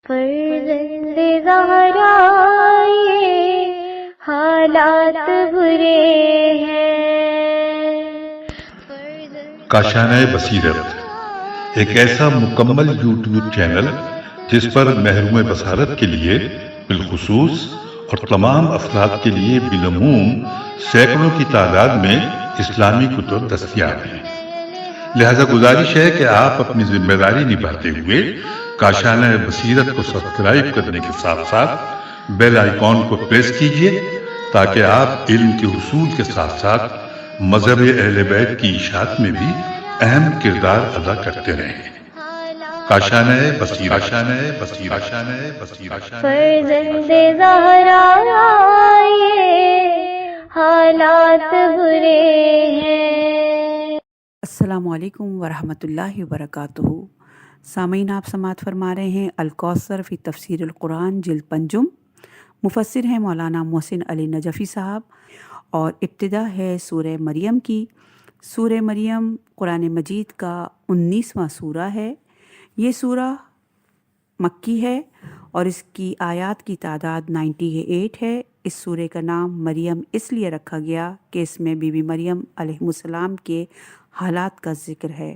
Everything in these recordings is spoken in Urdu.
فرزند زہرا یہ حالات برے ہیں۔ کاشانہ بصیرت ایک ایسا مکمل یوٹیوب چینل جس پر محروم بصارت کے لیے بالخصوص اور تمام افراد کے لیے بالعموم سینکڑوں کی تعداد میں اسلامی کتب دستیاب ہیں۔ لہذا گزارش ہے کہ آپ اپنی ذمہ داری نبھاتے ہوئے کاشانہ بصیرت کو سبسکرائب کرنے کے ساتھ ساتھ بیل آئیکن کو پریس کیجئے تاکہ آپ علم کے حصول کے ساتھ ساتھ مذہب اہل بیت کی اشاعت میں بھی اہم کردار ادا کرتے رہیں۔ کاشانہ بصیرت۔ فرزند زہرا یہ حالات برے ہیں۔ السلام علیکم ورحمۃ اللہ وبرکاتہ۔ سامعین، آپ سماعت فرما رہے ہیں الکوثر فی تفسیر القرآن جلد پنجم۔ مفسر ہیں مولانا محسن علی نجفی صاحب، اور ابتدا ہے سورہ مریم کی۔ سورہ مریم قرآن مجید کا 19واں سورہ ہے۔ یہ سورہ مکی ہے اور اس کی آیات کی تعداد 98 ہے۔ اس سورہ کا نام مریم اس لیے رکھا گیا کہ اس میں بی بی مریم علیہ السلام کے حالات کا ذکر ہے۔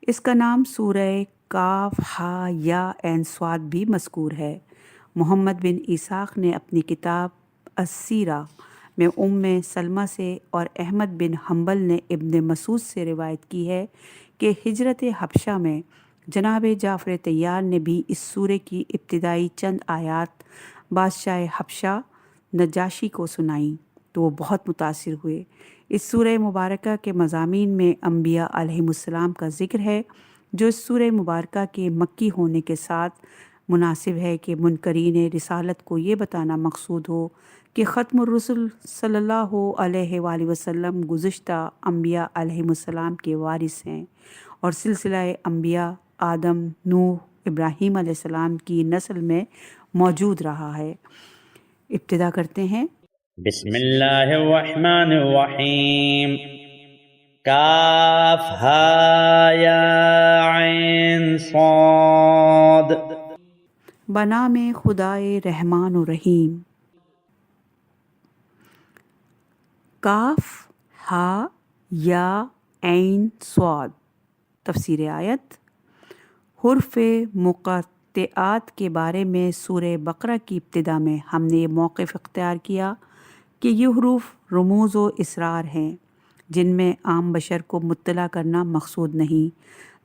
اس کا نام سورہ کاف ہا یا عین صاد بھی مذکور ہے۔ محمد بن اسحاق نے اپنی کتاب السیرہ میں سلمہ سے اور احمد بن حنبل نے ابن مسعود سے روایت کی ہے کہ ہجرت حبشہ میں جناب جعفر طیار نے بھی اس سورہ کی ابتدائی چند آیات بادشاہ حبشہ نجاشی کو سنائیں تو وہ بہت متاثر ہوئے۔ اس سورہ مبارکہ کے مضامین میں انبیاء علیہم السلام کا ذکر ہے، جو اس سورہ مبارکہ کے مکی ہونے کے ساتھ مناسب ہے کہ منکرین رسالت کو یہ بتانا مقصود ہو کہ ختم الرسل صلی اللہ علیہ وآلہ وسلم گزشتہ انبیاء علیہم السلام کے وارث ہیں، اور سلسلہ انبیاء آدم، نوح، ابراہیم علیہ السلام کی نسل میں موجود رہا ہے۔ ابتدا کرتے ہیں۔ بسم اللہ الرحمن الرحیم۔ کاف ہا یا عین صاد۔ بنام خدائے رحمان و رحیم۔ کاف ہا یا عین صاد۔ تفسیر آیت۔ حرف مقطعات کے بارے میں سورہ بقرہ کی ابتدا میں ہم نے یہ موقف اختیار کیا کہ یہ حروف رموز و اسرار ہیں جن میں عام بشر کو مطلع کرنا مقصود نہیں،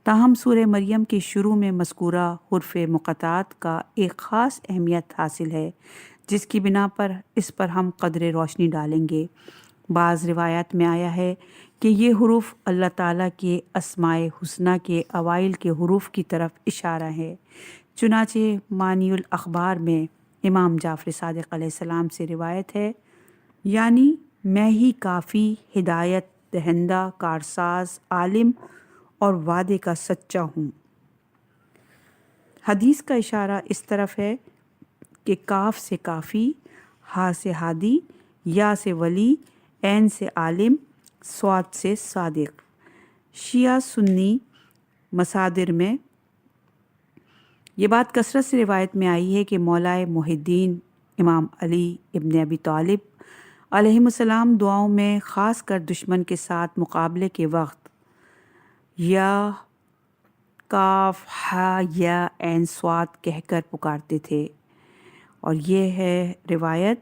تاہم سورہ مریم کے شروع میں مذکورہ حروف مقطعات کا ایک خاص اہمیت حاصل ہے، جس کی بنا پر اس پر ہم قدر روشنی ڈالیں گے۔ بعض روایات میں آیا ہے کہ یہ حروف اللہ تعالیٰ کے اسماء حسنہ کے اوائل کے حروف کی طرف اشارہ ہے۔ چنانچہ معنی الاخبار میں امام جعفر صادق علیہ السلام سے روایت ہے، یعنی میں ہی کافی، ہدایت دہندہ، کارساز، عالم اور وعدے کا سچا ہوں۔ حدیث کا اشارہ اس طرف ہے کہ کاف سے کافی، ہا سے ہادی، یا سے ولی، عین سے عالم، صاد سے صادق۔ شیعہ سنی مصادر میں یہ بات کثرت سے روایت میں آئی ہے کہ مولائے محی الدین امام علی ابن ابی طالب علیہ السلام دعاؤں میں خاص کر دشمن کے ساتھ مقابلے کے وقت یا کاف ہا یا عین صاد کہہ کر پکارتے تھے، اور یہ ہے روایت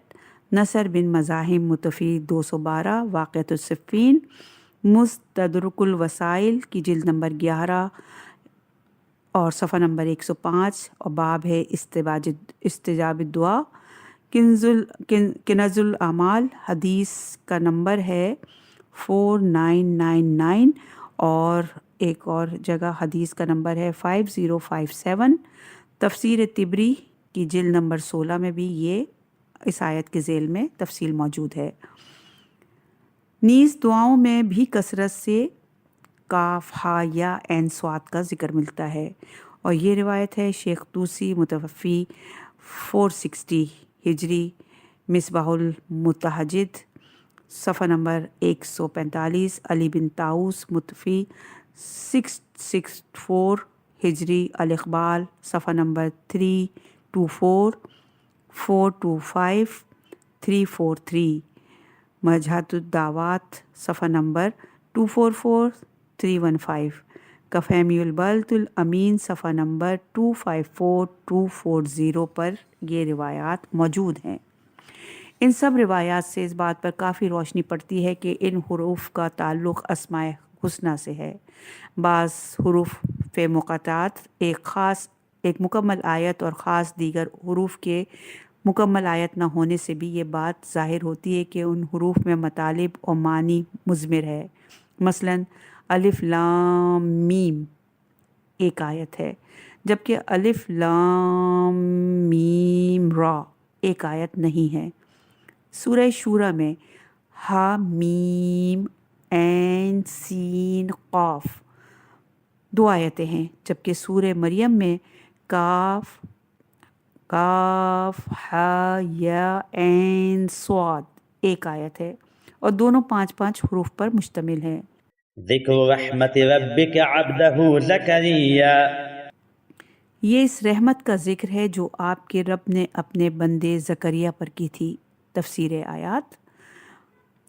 نصر بن مزاحم متفی 212 واقعۃ الصفین، مستدرک الوسائل کی جلد نمبر 11 اور صفحہ نمبر 105، اور باب ہے استجاب الدعا۔ کنز الاعمال حدیث کا نمبر ہے 4999، اور ایک اور جگہ حدیث کا نمبر ہے 5057۔ تفسیر طبری کی جلد نمبر 16 میں بھی یہ اس آیت کے ذیل میں تفصیل موجود ہے۔ نیز دعاؤں میں بھی کثرت سے کاف ہا یا عین صاد کا ذکر ملتا ہے، اور یہ روایت ہے شیخ طوسی متوفی 460 ہجری، مصباح المتحجد صفحہ نمبر 145، علی بن طاؤس متوفی 664 ہجری الاقبال صفحہ نمبر 324، 425، 343، مجہۃ الدعوات صفحہ نمبر 244، 315، کفہمی البلد الامین صفحہ نمبر 254، 240 پر یہ روایات موجود ہیں۔ ان سب روایات سے اس بات پر کافی روشنی پڑتی ہے کہ ان حروف کا تعلق اسماء حسنہ سے ہے۔ بعض حروف مقطعات ایک مکمل آیت اور خاص دیگر حروف کے مکمل آیت نہ ہونے سے بھی یہ بات ظاہر ہوتی ہے کہ ان حروف میں مطالب اور معنی مضمر ہے۔ مثلاً الف لام میم ایک آیت ہے، جبکہ الف لام میم را ایک آیت نہیں ہے۔ سورہ شورى میں ہا میم عین سین قاف 2 آیتیں ہیں، جبکہ سورہ مریم میں کاف ہا یا عین صاد ایک آیت ہے، اور دونوں 5 حروف پر مشتمل ہیں۔ ذکر رحمت ربک عبدہ زکریا، یہ اس رحمت کا ذکر ہے جو آپ کے رب نے اپنے بندے زکریا پر کی تھی۔ تفسیر آیات۔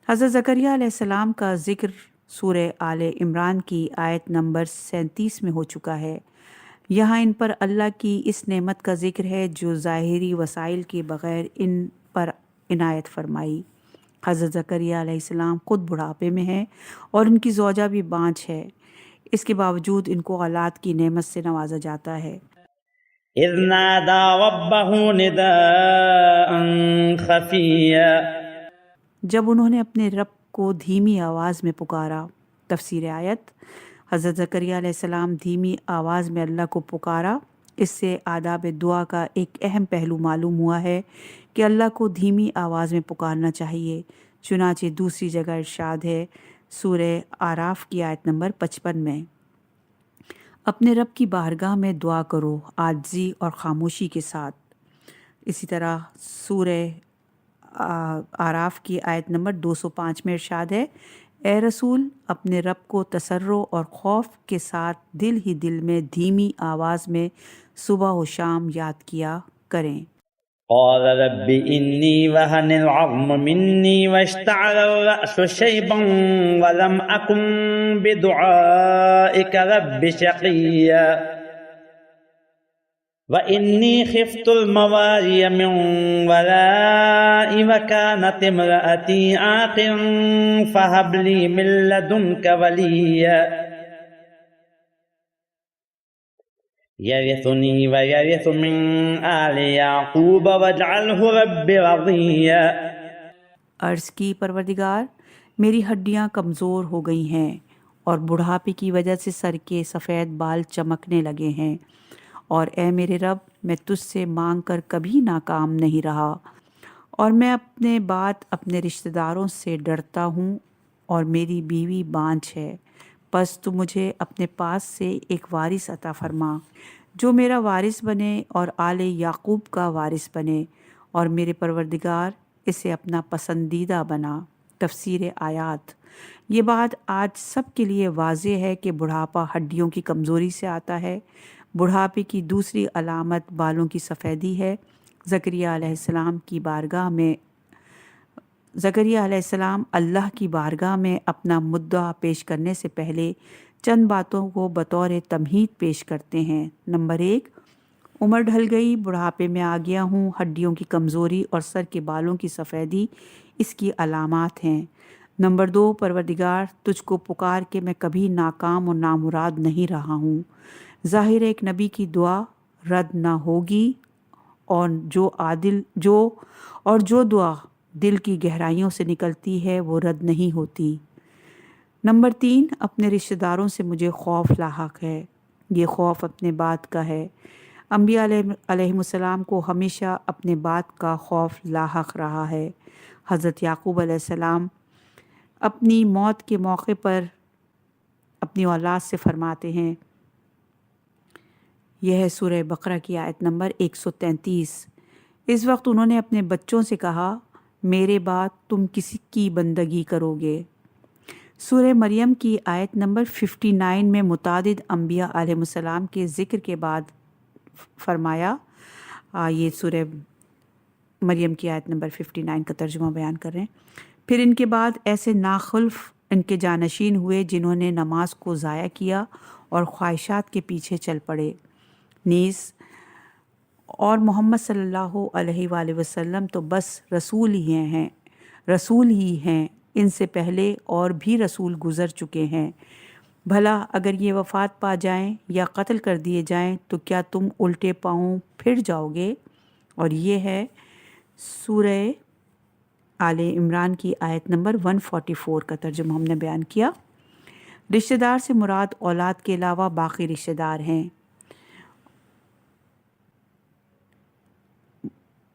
حضرت زکریا علیہ السلام کا ذکر سورہ آل عمران کی آیت نمبر 37 میں ہو چکا ہے۔ یہاں ان پر اللہ کی اس نعمت کا ذکر ہے جو ظاہری وسائل کے بغیر ان پر عنایت فرمائی۔ حضرت زکریا علیہ السلام خود بڑھاپے میں ہیں اور ان کی زوجہ بھی بانجھ ہے، اس کے باوجود ان کو اولاد کی نعمت سے نوازا جاتا ہے۔ اذ نادى ربه نداء خفيا، جب انہوں نے اپنے رب کو دھیمی آواز میں پکارا۔ تفسیر آیت۔ حضرت زکریا علیہ السلام دھیمی آواز میں اللہ کو پکارا۔ اس سے آداب دعا کا ایک اہم پہلو معلوم ہوا ہے کہ اللہ کو دھیمی آواز میں پکارنا چاہیے۔ چنانچہ دوسری جگہ ارشاد ہے سورہ اعراف کی آیت نمبر 55 میں، اپنے رب کی بارگاہ میں دعا کرو عاجزی اور خاموشی کے ساتھ۔ اسی طرح سورہ اعراف کی آیت نمبر 205 میں ارشاد ہے، اے رسول اپنے رب کو تسرع اور خوف کے ساتھ دل ہی دل میں دھیمی آواز میں صبح و شام یاد کیا کریں۔ قال رب انی وهن العظم منی واشتعل الرأس شیبا ولم اکن بدعائک رب شقیا وإني خفت الموالي من ورائي وكانت امرأتي عاقرا فهب لي من لدنك وليا يرثني ويرث من آل يعقوب واجعله رب رضيا۔ عرض کی پروردگار میری ہڈیاں کمزور ہو گئی ہیں اور بڑھاپے کی وجہ سے سر کے سفید بال چمکنے لگے ہیں، اور اے میرے رب میں تجھ سے مانگ کر کبھی ناکام نہیں رہا، اور میں اپنے بعد اپنے رشتہ داروں سے ڈرتا ہوں اور میری بیوی بانجھ ہے، پس تو مجھے اپنے پاس سے ایک وارث عطا فرما جو میرا وارث بنے اور آل یعقوب کا وارث بنے، اور میرے پروردگار اسے اپنا پسندیدہ بنا۔ تفسیر آیات۔ یہ بات آج سب کے لیے واضح ہے کہ بڑھاپا ہڈیوں کی کمزوری سے آتا ہے۔ بڑھاپے کی دوسری علامت بالوں کی سفیدی ہے۔ زکریا علیہ السلام اللہ کی بارگاہ میں اپنا مدعا پیش کرنے سے پہلے چند باتوں کو بطور تمہید پیش کرتے ہیں۔ نمبر 1، عمر ڈھل گئی، بڑھاپے میں آ گیا ہوں، ہڈیوں کی کمزوری اور سر کے بالوں کی سفیدی اس کی علامات ہیں۔ نمبر 2، پروردگار تجھ کو پکار کے میں کبھی ناکام اور نامراد نہیں رہا ہوں۔ ظاہر ایک نبی کی دعا رد نہ ہوگی، اور جو دعا دل کی گہرائیوں سے نکلتی ہے وہ رد نہیں ہوتی۔ نمبر 3، اپنے رشتہ داروں سے مجھے خوف لاحق ہے۔ یہ خوف اپنے بات کا ہے۔ انبیاء علیہ السلام کو ہمیشہ اپنے بات کا خوف لاحق رہا ہے۔ حضرت یعقوب علیہ السلام اپنی موت کے موقع پر اپنی اولاد سے فرماتے ہیں، یہ ہے سورہ بقرہ کی آیت نمبر 133۔ اس وقت انہوں نے اپنے بچوں سے کہا، میرے بعد تم کسی کی بندگی کرو گے؟ سورہ مریم کی آیت نمبر 59 میں متعدد انبیاء علیہ السلام کے ذکر کے بعد فرمایا، یہ سورہ مریم کی آیت نمبر 59 کا ترجمہ بیان کر رہے ہیں، پھر ان کے بعد ایسے ناخلف ان کے جانشین ہوئے جنہوں نے نماز کو ضائع کیا اور خواہشات کے پیچھے چل پڑے نیز، اور محمد صلی اللہ علیہ وآلہ وسلم تو بس رسول ہی ہیں، ان سے پہلے اور بھی رسول گزر چکے ہیں، بھلا اگر یہ وفات پا جائیں یا قتل کر دیے جائیں تو کیا تم الٹے پاؤں پھر جاؤ گے؟ اور یہ ہے سورہ آل عمران کی آیت نمبر 144 کا ترجمہ ہم نے بیان کیا۔ رشتہ دار سے مراد اولاد کے علاوہ باقی رشتہ دار ہیں۔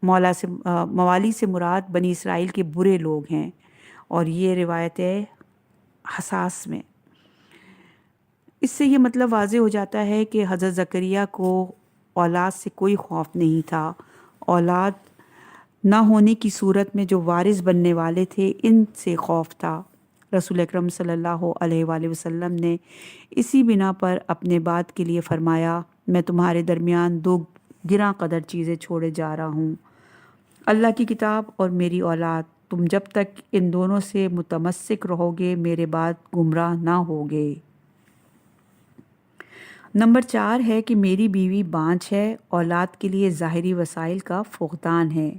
موالی سے مراد بنی اسرائیل کے برے لوگ ہیں، اور یہ روایت ہے حساس میں۔ اس سے یہ مطلب واضح ہو جاتا ہے کہ حضرت زکریہ کو اولاد سے کوئی خوف نہیں تھا، اولاد نہ ہونے کی صورت میں جو وارث بننے والے تھے ان سے خوف تھا۔ رسول اکرم صلی اللہ علیہ وآلہ وسلم نے اسی بنا پر اپنے بات کے لیے فرمایا، میں تمہارے درمیان 2 گراں قدر چیزیں چھوڑے جا رہا ہوں، اللہ کی کتاب اور میری اولاد، تم جب تک ان دونوں سے متمسک رہو گے میرے بعد گمراہ نہ ہوگے۔ نمبر 4 ہے کہ میری بیوی بانجھ ہے، اولاد کے لیے ظاہری وسائل کا فقدان ہے۔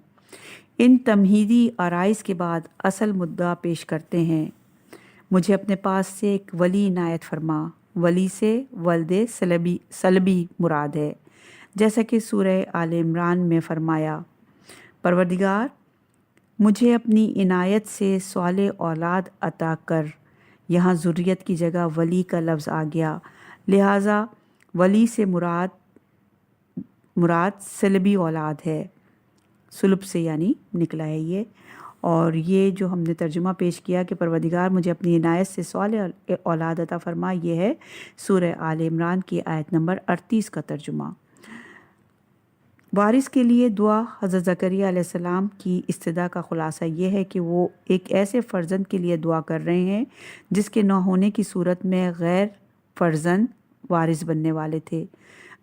ان تمہیدی آرائز کے بعد اصل مدعا پیش کرتے ہیں، مجھے اپنے پاس سے ایک ولی عنایت فرما۔ ولی سے ولد سلبی مراد ہے، جیسا کہ سورہ آل عمران میں فرمایا، پروردگار مجھے اپنی عنایت سے صالح اولاد عطا کر۔ یہاں ذریت کی جگہ ولی کا لفظ آ گیا، لہٰذا ولی سے مراد سلبی اولاد ہے، سلب سے یعنی نکلا ہے یہ۔ اور یہ جو ہم نے ترجمہ پیش کیا کہ پروردگار مجھے اپنی عنایت سے صالح اولاد عطا فرما، یہ ہے سورہ آل عمران کی آیت نمبر 38 کا ترجمہ۔ وارث کے لیے دعا حضرت زکریا علیہ السلام کی استدعا کا خلاصہ یہ ہے کہ وہ ایک ایسے فرزند کے لیے دعا کر رہے ہیں جس کے نہ ہونے کی صورت میں غیر فرزند وارث بننے والے تھے۔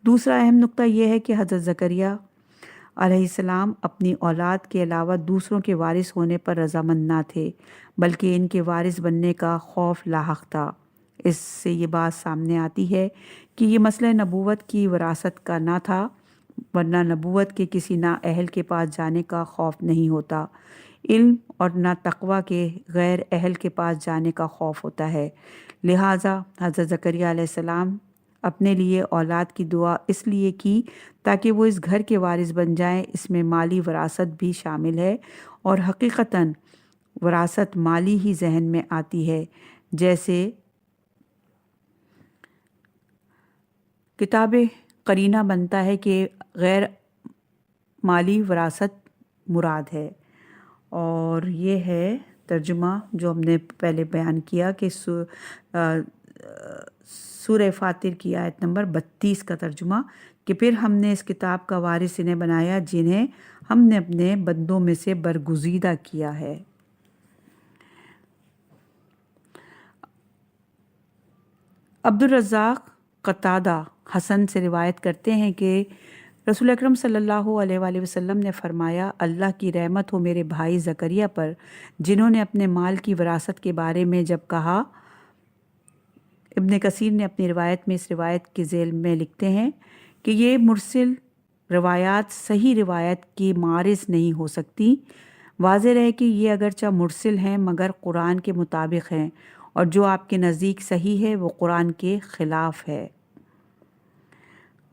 دوسرا اہم نقطہ یہ ہے کہ حضرت زکریا علیہ السلام اپنی اولاد کے علاوہ دوسروں کے وارث ہونے پر رضامند نہ تھے، بلکہ ان کے وارث بننے کا خوف لاحق تھا۔ اس سے یہ بات سامنے آتی ہے کہ یہ مسئلہ نبوت کی وراثت کا نہ تھا، ورنہ نبوت کے کسی نااہل کے پاس جانے کا خوف نہیں ہوتا، علم اور نہ تقوی کے غیر اہل کے پاس جانے کا خوف ہوتا ہے۔ لہٰذا حضرت زکریا علیہ السلام اپنے لیے اولاد کی دعا اس لیے کی تاکہ وہ اس گھر کے وارث بن جائیں۔ اس میں مالی وراثت بھی شامل ہے، اور حقیقتاً وراثت مالی ہی ذہن میں آتی ہے، جیسے کتاب قرینہ بنتا ہے کہ غیر مالی وراثت مراد ہے۔ اور یہ ہے ترجمہ جو ہم نے پہلے بیان کیا کہ سورہ فاطر کی آیت نمبر 32 کا ترجمہ، کہ پھر ہم نے اس کتاب کا وارث انہیں بنایا جنہیں ہم نے اپنے بندوں میں سے برگزیدہ کیا ہے۔ عبدالرزاق قتادہ حسن سے روایت کرتے ہیں کہ رسول اکرم صلی اللہ علیہ وآلہ وسلم نے فرمایا، اللہ کی رحمت ہو میرے بھائی زکریا پر، جنہوں نے اپنے مال کی وراثت کے بارے میں جب کہا۔ ابن کثیر نے اپنی روایت میں اس روایت کے ذیل میں لکھتے ہیں کہ یہ مرسل روایات صحیح روایت کی معارض نہیں ہو سکتی۔ واضح رہے کہ یہ اگرچہ مرسل ہیں مگر قرآن کے مطابق ہیں، اور جو آپ کے نزدیک صحیح ہے وہ قرآن کے خلاف ہے۔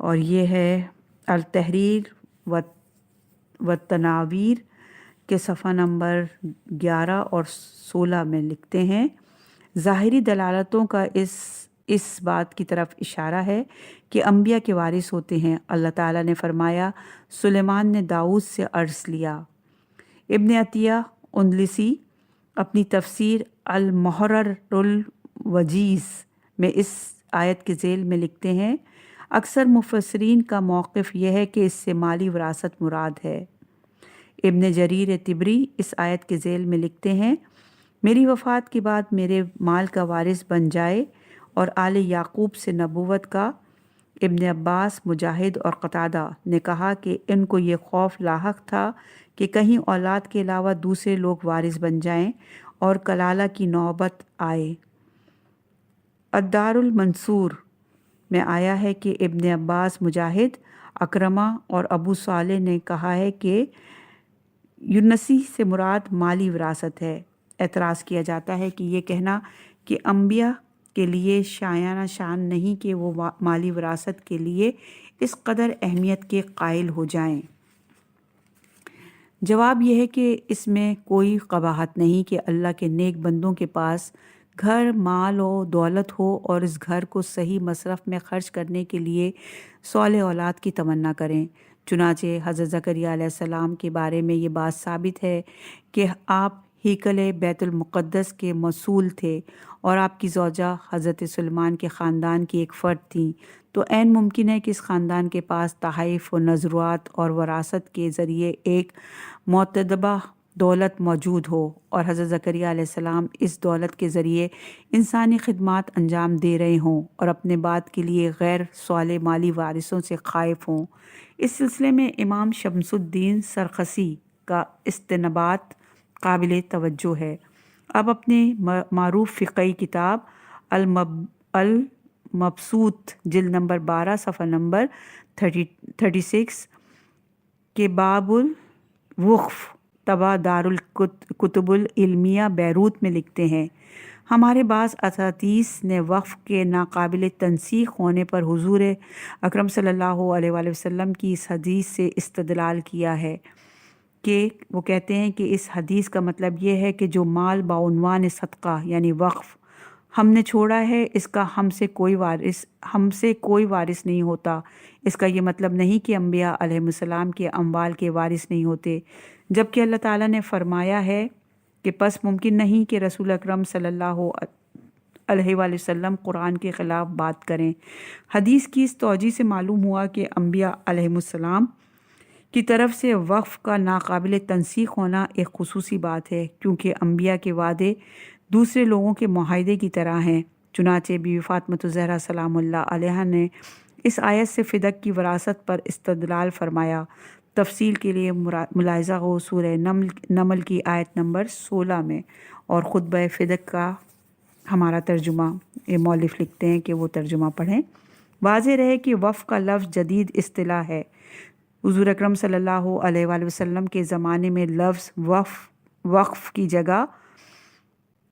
اور یہ ہے التحریر و تناویر کے صفحہ نمبر 11 اور 16 میں لکھتے ہیں، ظاہری دلالتوں کا اس بات کی طرف اشارہ ہے کہ انبیاء کے وارث ہوتے ہیں۔ اللہ تعالیٰ نے فرمایا، سلیمان نے داؤد سے عرض لیا۔ ابن عطیہ اندلسی اپنی تفسیر المحرر الوجیز میں اس آیت کے ذیل میں لکھتے ہیں، اکثر مفسرین کا موقف یہ ہے کہ اس سے مالی وراثت مراد ہے۔ ابن جریر طبری اس آیت کے ذیل میں لکھتے ہیں، میری وفات کے بعد میرے مال کا وارث بن جائے، اور آل یعقوب سے نبوت کا۔ ابن عباس، مجاہد اور قتادہ نے کہا کہ ان کو یہ خوف لاحق تھا کہ کہیں اولاد کے علاوہ دوسرے لوگ وارث بن جائیں اور کلالہ کی نوبت آئے۔ الدار المنصور میں آیا ہے کہ ابن عباس، مجاہد، اکرمہ اور ابو صالح نے کہا ہے کہ یونسی سے مراد مالی وراثت ہے۔ اعتراض کیا جاتا ہے کہ یہ کہنا کہ انبیاء کے لیے شایانہ شان نہیں کہ وہ مالی وراثت کے لیے اس قدر اہمیت کے قائل ہو جائیں۔ جواب یہ ہے کہ اس میں کوئی قباحت نہیں کہ اللہ کے نیک بندوں کے پاس گھر، مال و دولت ہو اور اس گھر کو صحیح مصرف میں خرچ کرنے کے لیے صالح اولاد کی تمنا کریں۔ چنانچہ حضرت زکریا علیہ السلام کے بارے میں یہ بات ثابت ہے کہ آپ ہیکل بیت المقدس کے مسئول تھے اور آپ کی زوجہ حضرت سلیمان کے خاندان کی ایک فرد تھیں، تو عین ممکن ہے کہ اس خاندان کے پاس تحائف و نذرات اور وراثت کے ذریعے ایک معتدبہ دولت موجود ہو، اور حضرت زکریا علیہ السلام اس دولت کے ذریعے انسانی خدمات انجام دے رہے ہوں اور اپنے بعد کے لیے غیر صالح مالی وارثوں سے خائف ہوں۔ اس سلسلے میں امام شمس الدین سرخسی کا استنباط قابل توجہ ہے۔ اب اپنے معروف فقہی کتاب المبسوط جلد نمبر 12 صفحہ نمبر 36 کے باب الوقف طبع دارالکتب العلمیہ بیروت میں لکھتے ہیں، ہمارے بعض اساتذہ نے وقف کے ناقابل تنسیخ ہونے پر حضور اکرم صلی اللہ علیہ وآلہ وسلم کی اس حدیث سے استدلال کیا ہے کہ وہ کہتے ہیں کہ اس حدیث کا مطلب یہ ہے کہ جو مال بعنوان صدقہ یعنی وقف ہم نے چھوڑا ہے، اس کا ہم سے کوئی وارث نہیں ہوتا۔ اس کا یہ مطلب نہیں کہ انبیاء علیہ السلام کے اموال کے وارث نہیں ہوتے، جبکہ اللہ تعالیٰ نے فرمایا ہے کہ پس ممکن نہیں کہ رسول اکرم صلی اللہ علیہ وآلہ وسلم قرآن کے خلاف بات کریں۔ حدیث کی اس توجہ سے معلوم ہوا کہ انبیاء علیہ السلام کی طرف سے وقف کا ناقابل تنسیخ ہونا ایک خصوصی بات ہے، کیونکہ انبیاء کے وعدے دوسرے لوگوں کے معاہدے کی طرح ہیں۔ چنانچہ بی بی فاطمۃ الزہرا سلام اللہ علیہا نے اس آیت سے فدق کی وراثت پر استدلال فرمایا۔ تفصیل کے لیے ملاحظہ ہو سورہ نمل کی آیت نمبر 16 میں، اور خطبہ فدق کا ہمارا ترجمہ، یہ مؤلف لکھتے ہیں کہ وہ ترجمہ پڑھیں۔ واضح رہے کہ وقف کا لفظ جدید اصطلاح ہے۔ حضور اکرم صلی اللہ علیہ وآلہ وسلم کے زمانے میں لفظ وقف کی جگہ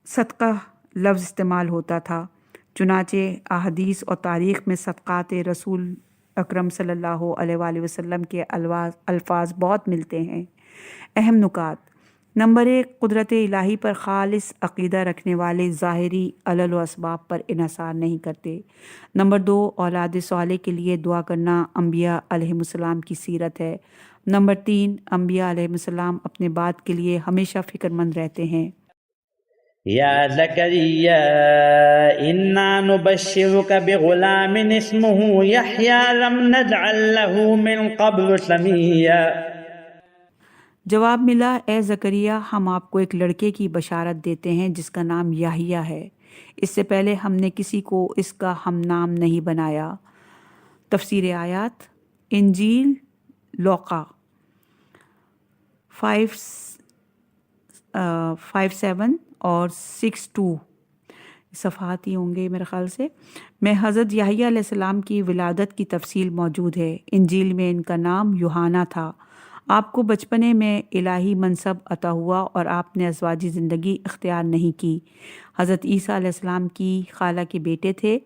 صدقہ لفظ استعمال ہوتا تھا۔ چنانچہ احادیث اور تاریخ میں صدقات رسول اکرم صلی اللہ علیہ وآلہ وسلم کے الفاظ بہت ملتے ہیں۔ اہم نکات: نمبر 1، قدرت الہی پر خالص عقیدہ رکھنے والے ظاہری علل و اسباب پر انحصار نہیں کرتے۔ نمبر 2، اولاد صالح کے لیے دعا کرنا انبیاء علیہ السلام کی سیرت ہے۔ نمبر 3، انبیاء علیہ السلام اپنے بعد کے لیے ہمیشہ فکر مند رہتے ہیں۔ یا زکریا انا نبشرک بغلام اسمہ یحییٰ لم نجعل لہ من قبل سمیا۔ جواب ملا، اے زکریا، ہم آپ کو ایک لڑکے کی بشارت دیتے ہیں جس کا نام یحییٰ ہے، اس سے پہلے ہم نے کسی کو اس کا ہم نام نہیں بنایا۔ تفسیر آیات: انجیل لوقا 5:7 اور 6:2 صفحات ہی ہوں گے میرے خیال سے، میں حضرت یحییٰ علیہ السلام کی ولادت کی تفصیل موجود ہے۔ انجیل میں ان کا نام یوحنا تھا۔ آپ کو بچپنے میں الہی منصب عطا ہوا اور آپ نے ازواجی زندگی اختیار نہیں کی۔ حضرت عیسیٰ علیہ السلام کی خالہ کے بیٹے تھے۔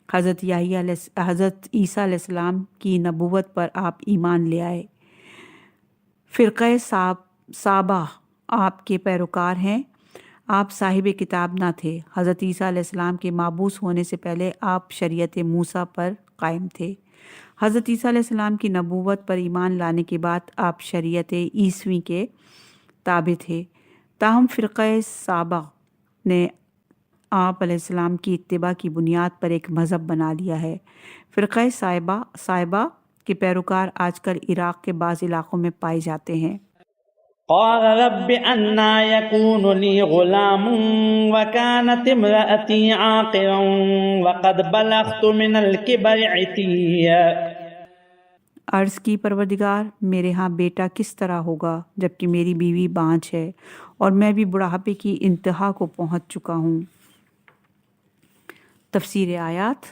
حضرت عیسیٰ علیہ السلام کی نبوت پر آپ ایمان لے آئے۔ فرقہ صابہ آپ کے پیروکار ہیں۔ آپ صاحب کتاب نہ تھے۔ حضرت عیسیٰ علیہ السلام کے مابعوث ہونے سے پہلے آپ شریعت موسیٰ پر قائم تھے۔ حضرت عیسیٰ علیہ السلام کی نبوت پر ایمان لانے کے بعد آپ شریعت عیسوی کے تابع تھے۔ تاہم فرقہ صابہ نے آپ علیہ السلام کی اتباع کی بنیاد پر ایک مذہب بنا لیا ہے۔ فرقہ صابہ کے پیروکار آج کل عراق کے بعض علاقوں میں پائے جاتے ہیں۔ قال رب أنى يكون لي غلام وكانت امرأتي عاقرا وقد بلغت من الكبر عتيا. عرض کی پروردگار میرے ہاں بیٹا کس طرح ہوگا جبکہ میری بیوی بانجھ ہے اور میں بھی بڑھاپے کی انتہا کو پہنچ چکا ہوں. تفسیر آیات.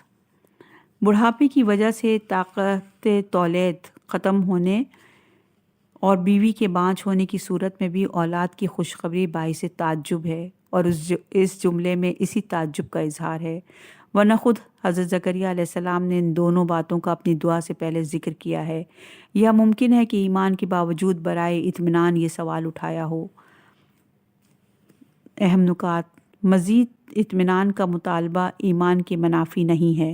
بڑھاپے کی وجہ سے طاقت تولید ختم ہونے اور بیوی کے بانجھ ہونے کی صورت میں بھی اولاد کی خوشخبری باعث تعجب ہے اور اس جملے میں اسی تعجب کا اظہار ہے، ورنہ خود حضرت زکریا علیہ السلام نے ان دونوں باتوں کا اپنی دعا سے پہلے ذکر کیا ہے. یہ ممکن ہے کہ ایمان کے باوجود برائے اطمینان یہ سوال اٹھایا ہو. اہم نکات. مزید اطمینان کا مطالبہ ایمان کے منافی نہیں ہے.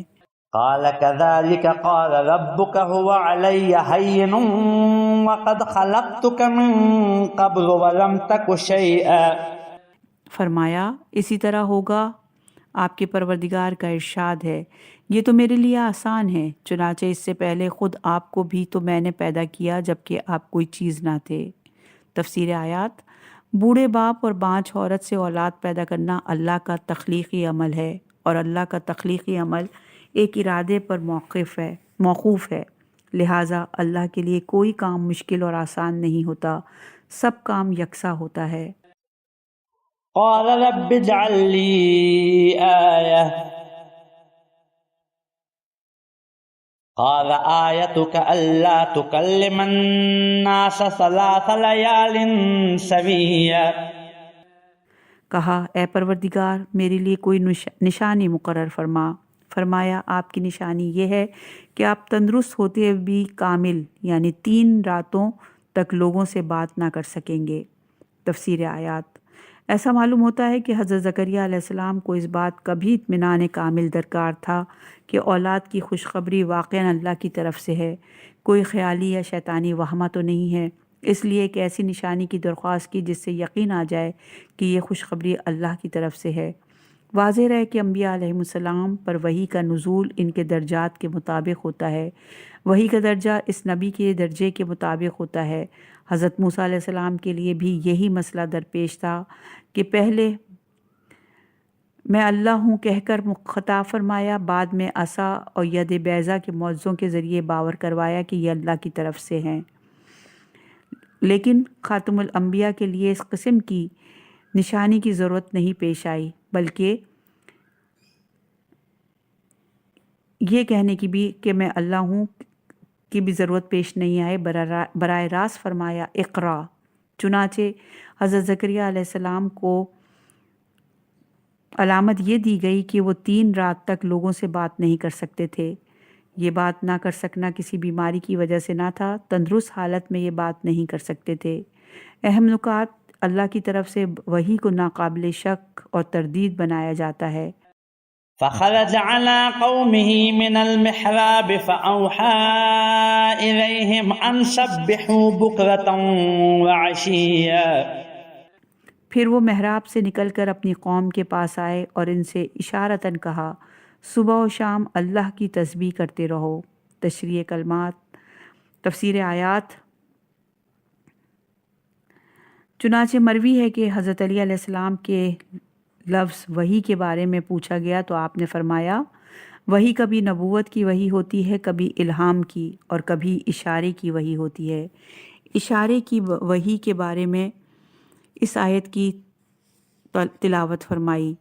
قال كذلك قال ربك هو علي هين وقد خلقتك من قبل ولم تك شيئا. فرمایا اسی طرح ہوگا آپ کے پروردگار کا ارشاد ہے، یہ تو میرے لیے آسان ہے، چنانچہ اس سے پہلے خود آپ کو بھی تو میں نے پیدا کیا جبکہ آپ کوئی چیز نہ تھے. تفسیر آیات. بوڑھے باپ اور بانجھ عورت سے اولاد پیدا کرنا اللہ کا تخلیقی عمل ہے اور اللہ کا تخلیقی عمل ایک ارادے پر موقوف ہے، لہٰذا اللہ کے لیے کوئی کام مشکل اور آسان نہیں ہوتا، سب کام یکساں ہوتا ہے. قال رب اجعل لي آية قال آيتك ألا تكلم الناس 3 ليال سويا. کہا اے پروردگار میرے لیے کوئی نشانی مقرر فرما. فرمایا آپ کی نشانی یہ ہے کہ آپ تندرست ہوتے ہوئے بھی کامل یعنی 3 راتوں تک لوگوں سے بات نہ کر سکیں گے. تفسیر آیات. ایسا معلوم ہوتا ہے کہ حضرت زکریا علیہ السلام کو اس بات کا بھی اطمینان کامل درکار تھا کہ اولاد کی خوشخبری واقعاً اللہ کی طرف سے ہے، کوئی خیالی یا شیطانی وہمہ تو نہیں ہے. اس لیے ایک ایسی نشانی کی درخواست کی جس سے یقین آ جائے کہ یہ خوشخبری اللہ کی طرف سے ہے. واضح رہے کہ انبیاء علیہ السلام پر وحی کا نزول ان کے درجات کے مطابق ہوتا ہے. وحی کا درجہ اس نبی کے درجے کے مطابق ہوتا ہے. حضرت موسیٰ علیہ السلام کے لیے بھی یہی مسئلہ درپیش تھا کہ پہلے میں اللہ ہوں کہہ کر خطاب فرمایا، بعد میں عصا اور ید بیضا کے معجزوں کے ذریعے باور کروایا کہ یہ اللہ کی طرف سے ہیں. لیکن خاتم الانبیاء کے لیے اس قسم کی نشانی کی ضرورت نہیں پیش آئی، بلکہ یہ کہنے کی بھی کہ میں اللہ ہوں کی بھی ضرورت پیش نہیں آئے. براہ راست فرمایا اقرا. چنانچہ حضرت زکریا علیہ السلام کو علامت یہ دی گئی کہ وہ 3 رات تک لوگوں سے بات نہیں کر سکتے تھے. یہ بات نہ کر سکنا کسی بیماری کی وجہ سے نہ تھا، تندرست حالت میں یہ بات نہیں کر سکتے تھے. اہم نکات. اللہ کی طرف سے وحی کو ناقابل شک اور تردید بنایا جاتا ہے. فخرج على قومه من المحراب فأوحى إليهم أن سبحوا بكرة وعشيا. پھر وہ محراب سے نکل کر اپنی قوم کے پاس آئے اور ان سے اشارتاً کہا صبح و شام اللہ کی تسبیح کرتے رہو. تشریح کلمات. تفسیر آیات. چنانچہ مروی ہے کہ حضرت علی علیہ السلام کے لفظ وحی کے بارے میں پوچھا گیا تو آپ نے فرمایا وحی کبھی نبوت کی وحی ہوتی ہے، کبھی الہام کی اور کبھی اشارے کی وحی ہوتی ہے. اشارے کی وحی کے بارے میں اس آیت کی تلاوت فرمائی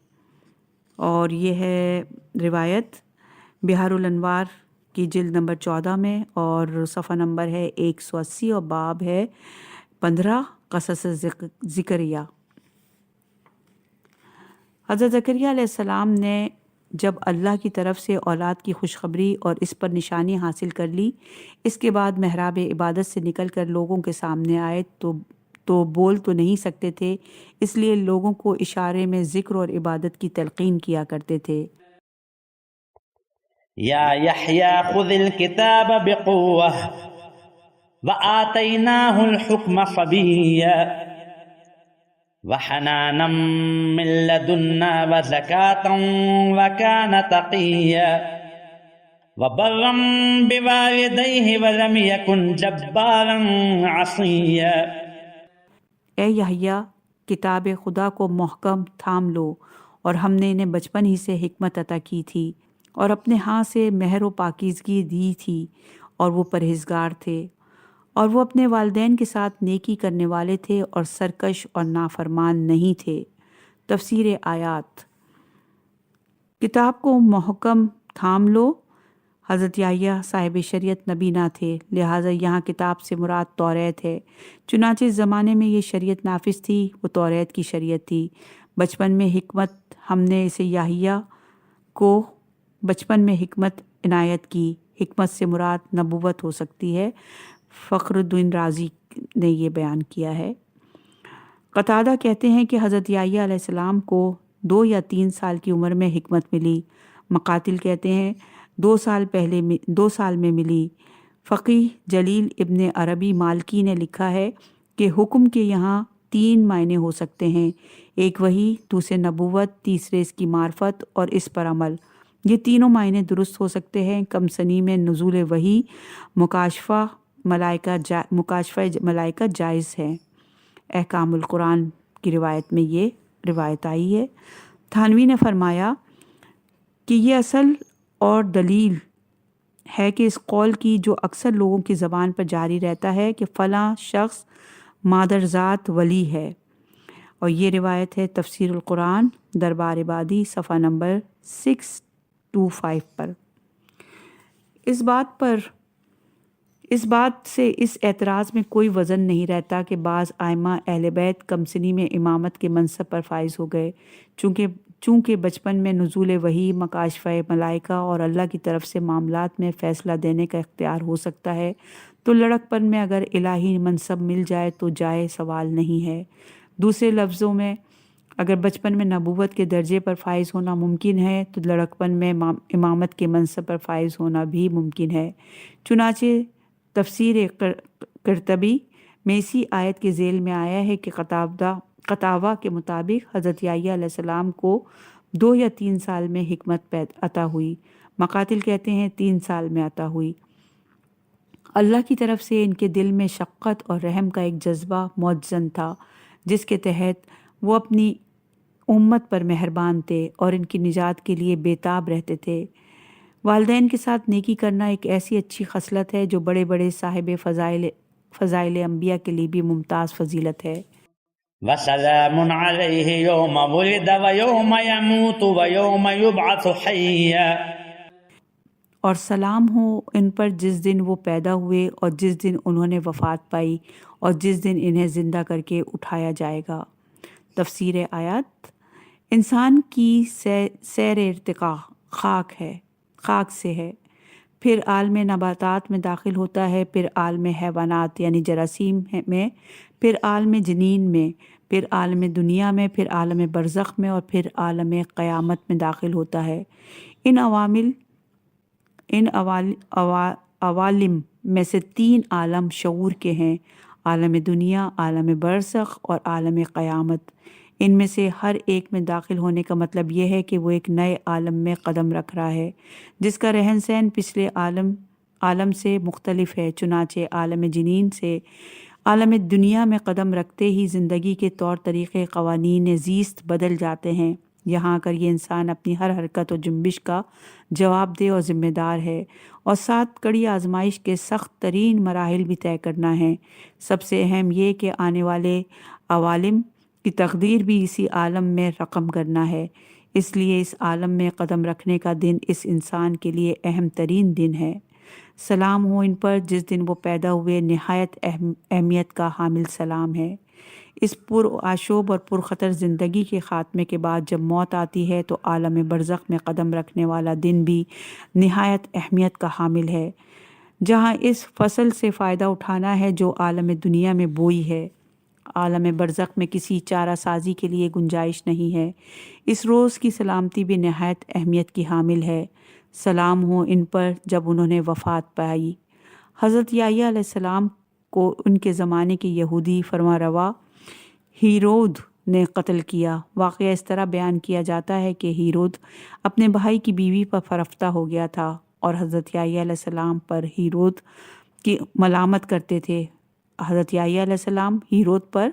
اور یہ ہے روایت بہار الانوار کی جلد نمبر 14 میں اور صفحہ نمبر ہے 180 اور باب ہے 15 قصص ذکریہ. حضرت زکریا علیہ السلام نے جب اللہ کی طرف سے اولاد کی خوشخبری اور اس پر نشانی حاصل کر لی، اس کے بعد محراب عبادت سے نکل کر لوگوں کے سامنے آئے تو بول تو نہیں سکتے تھے، اس لیے لوگوں کو اشارے میں ذکر اور عبادت کی تلقین کیا کرتے تھے. یا یحییٰ خذ الکتاب بقوة وآتیناہ الحکم صبیا وحنانا من لدنا وزکاة وکان تقیا وبرا بوالدیہ ولم یکن جبارا عصیا. اے یحییٰ کتاب خدا کو محکم تھام لو، اور ہم نے انہیں بچپن ہی سے حکمت عطا کی تھی اور اپنے ہاں سے مہر و پاکیزگی دی تھی، اور وہ پرہیزگار تھے، اور وہ اپنے والدین کے ساتھ نیکی کرنے والے تھے اور سرکش اور نافرمان نہیں تھے۔ تفسیر آیات۔ کتاب کو محکم تھام لو۔ حضرت یحییٰ صاحب شریعت نبی نہ تھے، لہٰذا یہاں کتاب سے مراد توریت ہے، چنانچہ اس زمانے میں یہ شریعت نافذ تھی، وہ توریت کی شریعت تھی۔ بچپن میں حکمت، ہم نے اسے یحییٰ کو بچپن میں حکمت عنایت کی۔ حکمت سے مراد نبوت ہو سکتی ہے، فخر الدین رازی نے یہ بیان کیا ہے۔ قتادہ کہتے ہیں کہ حضرت یحییٰ علیہ السلام کو 2 یا 3 سال کی عمر میں حکمت ملی۔ مقاتل کہتے ہیں 2 سال میں ملی۔ فقیہ جلیل ابن عربی مالکی نے لکھا ہے کہ حکم کے یہاں 3 معنی ہو سکتے ہیں، ایک وحی، دوسرے نبوت، تیسرے اس کی معرفت اور اس پر عمل۔ یہ تینوں معنی درست ہو سکتے ہیں۔ کم سنی میں نزول وحی، مکاشفہ ملائکہ جائز ہے۔ احکام القرآن کی روایت میں یہ روایت آئی ہے۔ تھانوی نے فرمایا کہ یہ اصل اور دلیل ہے کہ اس قول کی جو اکثر لوگوں کی زبان پر جاری رہتا ہے کہ فلاں شخص مادرزاد ولی ہے، اور یہ روایت ہے تفسیر القرآن دربار بادی صفحہ نمبر 625 پر۔ اس بات سے اس اعتراض میں کوئی وزن نہیں رہتا کہ بعض ائمہ اہل بیت کم سنی میں امامت کے منصب پر فائز ہو گئے، چونکہ بچپن میں نزول وحی، مکاشفہ ملائکہ اور اللہ کی طرف سے معاملات میں فیصلہ دینے کا اختیار ہو سکتا ہے، تو لڑکپن میں اگر الہی منصب مل جائے تو جائے سوال نہیں ہے۔ دوسرے لفظوں میں اگر بچپن میں نبوت کے درجے پر فائز ہونا ممکن ہے تو لڑکپن میں امامت کے منصب پر فائز ہونا بھی ممکن ہے۔ چنانچہ تفسیر قرطبی میں اسی آیت کے ذیل میں آیا ہے کہ قتادہ کے مطابق حضرت یحییٰ علیہ السلام کو 2 یا 3 سال میں حکمت عطا ہوئی۔ مقاتل کہتے ہیں 3 سال میں عطا ہوئی۔ اللہ کی طرف سے ان کے دل میں شفقت اور رحم کا ایک جذبہ موجزن تھا، جس کے تحت وہ اپنی امت پر مہربان تھے اور ان کی نجات کے لیے بےتاب رہتے تھے۔ والدین کے ساتھ نیکی کرنا ایک ایسی اچھی خصلت ہے جو بڑے بڑے صاحب فضائل انبیاء کے لیے بھی ممتاز فضیلت ہے۔ وسلام علیہ یوم ولد ویوم یموت ویوم یبعث حیا۔ اور سلام ہو ان پر جس دن وہ پیدا ہوئے اور جس دن انہوں نے وفات پائی اور جس دن انہیں زندہ کر کے اٹھایا جائے گا۔ تفسیر آیات۔ انسان کی سیر ارتقاء خاک سے ہے، پھر عالم نباتات میں داخل ہوتا ہے، پھر عالم حیوانات یعنی جراثیم میں، پھر عالم جنین میں، پھر عالم دنیا میں، پھر عالم برزخ میں، اور پھر عالم قیامت میں داخل ہوتا ہے۔ ان عوالم میں سے 3 عالم شعور کے ہیں، عالم دنیا، عالم برزخ اور عالم قیامت۔ ان میں سے ہر ایک میں داخل ہونے کا مطلب یہ ہے کہ وہ ایک نئے عالم میں قدم رکھ رہا ہے جس کا رہن سہن پچھلے عالم سے مختلف ہے۔ چنانچہ عالم جنین سے عالم دنیا میں قدم رکھتے ہی زندگی کے طور طریقے، قوانین زیست بدل جاتے ہیں۔ یہاں آ کر یہ انسان اپنی ہر حرکت و جنبش کا جواب دہ اور ذمہ دار ہے، اور ساتھ کڑی آزمائش کے سخت ترین مراحل بھی طے کرنا ہے۔ سب سے اہم یہ کہ آنے والے عوالم کی تقدیر بھی اسی عالم میں رقم کرنا ہے۔ اس لیے اس عالم میں قدم رکھنے کا دن اس انسان کے لیے اہم ترین دن ہے۔ سلام ہو ان پر جس دن وہ پیدا ہوئے، نہایت اہمیت کا حامل سلام ہے۔ اس پرآشوب اور پرخطر زندگی کے خاتمے کے بعد جب موت آتی ہے تو عالم برزخ میں قدم رکھنے والا دن بھی نہایت اہمیت کا حامل ہے، جہاں اس فصل سے فائدہ اٹھانا ہے جو عالم دنیا میں بوئی ہے۔ عالم برزخ میں کسی چارہ سازی کے لیے گنجائش نہیں ہے۔ اس روز کی سلامتی بھی نہایت اہمیت کی حامل ہے۔ سلام ہو ان پر جب انہوں نے وفات پائی۔ حضرت یحییٰ علیہ السلام کو ان کے زمانے کے یہودی فرمانروا ہیرود نے قتل کیا۔ واقعہ اس طرح بیان کیا جاتا ہے کہ ہیرود اپنے بھائی کی بیوی پر فرفتہ ہو گیا تھا اور حضرت یحییٰ علیہ السلام پر ہیرود کی ملامت کرتے تھے۔ حضرت یحییٰ علیہ السلام ہیرود پر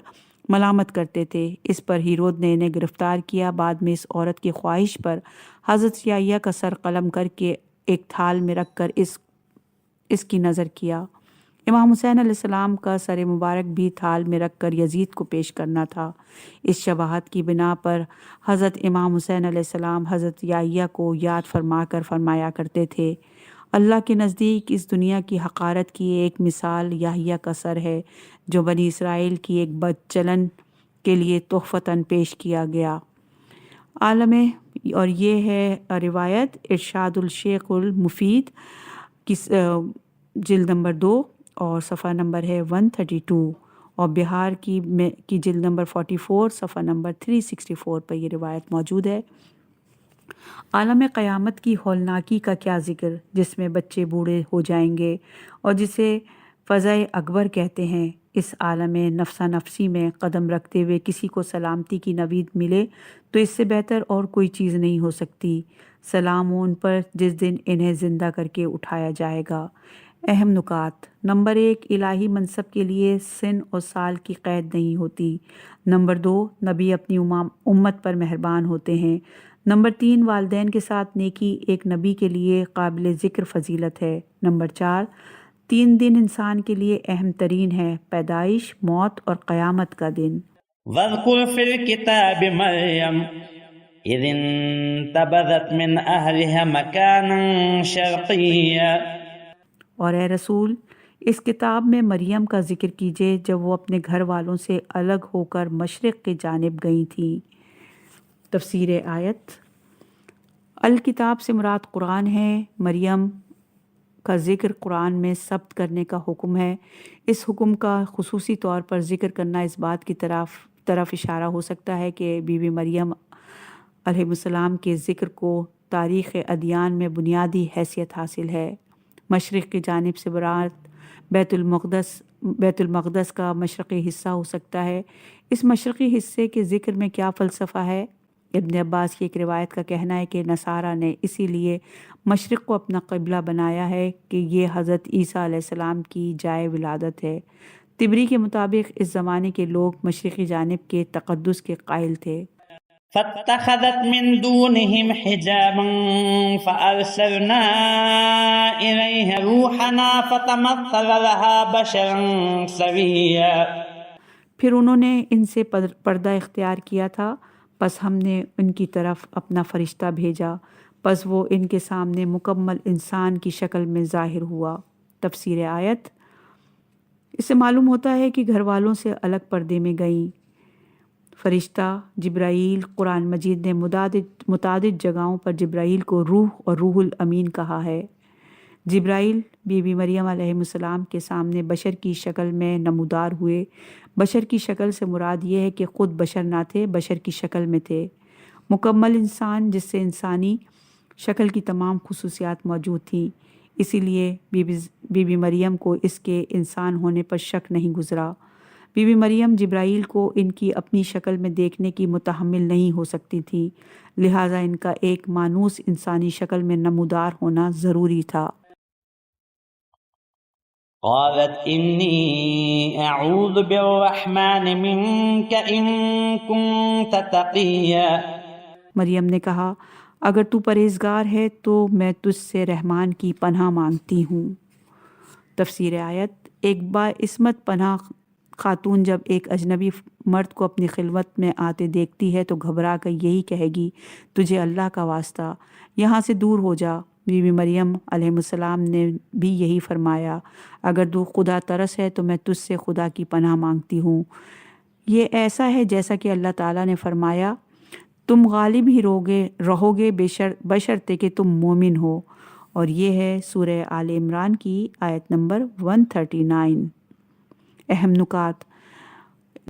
ملامت کرتے تھے۔ اس پر ہیرود نے انہیں گرفتار کیا۔ بعد میں اس عورت کی خواہش پر حضرت یحییٰ کا سر قلم کر کے ایک تھال میں رکھ کر اس کی نظر کیا۔ امام حسین علیہ السلام کا سر مبارک بھی تھال میں رکھ کر یزید کو پیش کرنا تھا۔ اس شباہت کی بنا پر حضرت امام حسین علیہ السلام حضرت یحییٰ کو یاد فرما کر فرمایا کرتے تھے، اللہ کے نزدیک اس دنیا کی حقارت کی ایک مثال یحییٰ کا سر ہے جو بنی اسرائیل کی ایک بد چلن کے لیے تحفتاً پیش کیا گیا۔ عالم اور یہ ہے روایت ارشاد الشیخ المفید کی جلد نمبر 2 اور صفحہ نمبر ہے 132، اور بہار کی جلد نمبر 44 صفحہ نمبر 364 پر یہ روایت موجود ہے۔ عالم قیامت کی ہولناکی کا کیا ذکر، جس میں بچے بوڑھے ہو جائیں گے اور جسے فضائے اکبر کہتے ہیں۔ اس عالم نفسا نفسی میں قدم رکھتے ہوئے کسی کو سلامتی کی نوید ملے تو اس سے بہتر اور کوئی چیز نہیں ہو سکتی۔ سلام ان پر جس دن انہیں زندہ کر کے اٹھایا جائے گا۔ اہم نکات: نمبر 1، الہی منصب کے لیے سن اور سال کی قید نہیں ہوتی۔ نمبر 2، نبی اپنی امت پر مہربان ہوتے ہیں۔ نمبر 3، والدین کے ساتھ نیکی ایک نبی کے لیے قابل ذکر فضیلت ہے۔ نمبر 4، 3 دن انسان کے لیے اہم ترین ہے، پیدائش، موت اور قیامت کا دن۔ واذکر فی الکتاب مریم اذ انتبذت من اہلها مکانا شرقیا۔ اور اے رسول، اس کتاب میں مریم کا ذکر کیجیے جب وہ اپنے گھر والوں سے الگ ہو کر مشرق کی جانب گئی تھیں۔ تفسیر آیت: الکتاب سے مراد قرآن ہے۔ مریم کا ذکر قرآن میں ثبت کرنے کا حکم ہے۔ اس حکم کا خصوصی طور پر ذکر کرنا اس بات کی طرف اشارہ ہو سکتا ہے کہ بی بی مریم علیہ السلام کے ذکر کو تاریخ ادیان میں بنیادی حیثیت حاصل ہے۔ مشرق کی جانب سے مراد بیت المقدس کا مشرقی حصہ ہو سکتا ہے۔ اس مشرقی حصے کے ذکر میں کیا فلسفہ ہے؟ ابن عباس کی ایک روایت کا کہنا ہے کہ نصارہ نے اسی لیے مشرق کو اپنا قبلہ بنایا ہے کہ یہ حضرت عیسیٰ علیہ السلام کی جائے ولادت ہے۔ طبری کے مطابق اس زمانے کے لوگ مشرقی جانب کے تقدس کے قائل تھے۔ فاتخذت من دونهم حجابا فأرسلنا إليها روحنا فتمثل لها بشرا سويا۔ پھر انہوں نے ان سے پردہ اختیار کیا تھا، پس ہم نے ان کی طرف اپنا فرشتہ بھیجا، پس وہ ان کے سامنے مکمل انسان کی شکل میں ظاہر ہوا۔ تفسیر آیت: اس سے معلوم ہوتا ہے کہ گھر والوں سے الگ پردے میں گئیں۔ فرشتہ جبرائیل، قرآن مجید نے متعدد جگہوں پر جبرائیل کو روح اور روح الامین کہا ہے۔ جبرائیل بی بی مریم علیہ السلام کے سامنے بشر کی شکل میں نمودار ہوئے۔ بشر کی شکل سے مراد یہ ہے کہ خود بشر نہ تھے، بشر کی شکل میں تھے۔ مکمل انسان جس سے انسانی شکل کی تمام خصوصیات موجود تھیں، اسی لیے بی بی مریم کو اس کے انسان ہونے پر شک نہیں گزرا۔ بی بی مریم جبرائیل کو ان کی اپنی شکل میں دیکھنے کی متحمل نہیں ہو سکتی تھی، لہٰذا ان کا ایک مانوس انسانی شکل میں نمودار ہونا ضروری تھا۔ قالت انی اعوذ بالرحمن منک ان کنت تقیا۔ مریم نے کہا، اگر تو پرہیزگار ہے تو میں تجھ سے رحمان کی پناہ مانگتی ہوں۔ تفسیر آیت: ایک باعصمت پناہ خاتون جب ایک اجنبی مرد کو اپنی خلوت میں آتے دیکھتی ہے تو گھبرا کر یہی کہے گی، تجھے اللہ کا واسطہ یہاں سے دور ہو جا۔ بی بی مریم علیہ السلام نے بھی یہی فرمایا، اگر تو خدا ترس ہے تو میں تجھ سے خدا کی پناہ مانگتی ہوں۔ یہ ایسا ہے جیسا کہ اللہ تعالیٰ نے فرمایا، تم غالب ہی رہو گے بشرطے کہ تم مومن ہو، اور یہ ہے سورہ آل عمران کی آیت نمبر 139۔ اہم نکات: